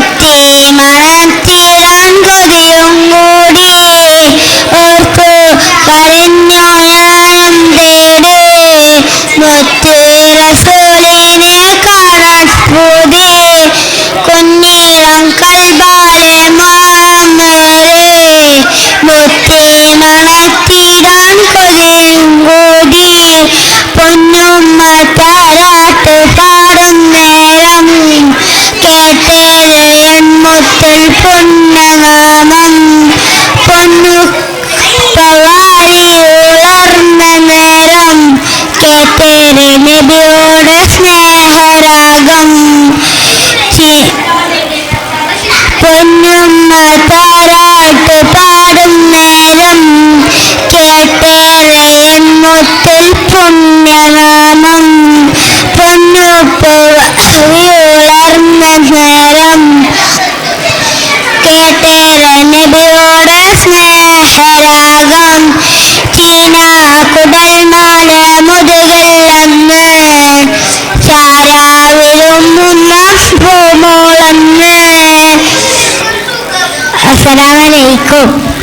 മുത്തി മണത്തിടാൻ കൊതിയും കൂടി ഓർത്തു കരഞ്ഞു ഞാനും തേടി മുത്ത് റസൂലിനെ കാണാൻ പൂതി കുഞ്ഞിളം കൽബാലെ മാമരെ മുത്തി മണത്തിടാൻ കൊതിയും കൂടി പൊന്നുമ്മ താരാട്ട് പാടും നേരം കേട്ടേരയൻ മുത്തൽ പുണ്യനാമം പൊന്നു പവാരി ഉളർന്ന നേരം കേട്ടേരെ നബിയോട് സ്നേഹരാഗം പൊന്നുമ്മ താരാട്ട് പാടും നേരം കേട്ടേരയൻ മുത്തൽ പുണ്യനാമം പൊന്നു പവാരി ഉളർന്ന നേരം കേട്ടേരെ നബിയോട് സ്നേഹരാഗം ചീന കുടൽമാല മുതുകല്ലെന്ന് ചാരാവിരുമ്പുന്ന പൂമോളന്ന്. അസ്സലാമു അലൈക്കും.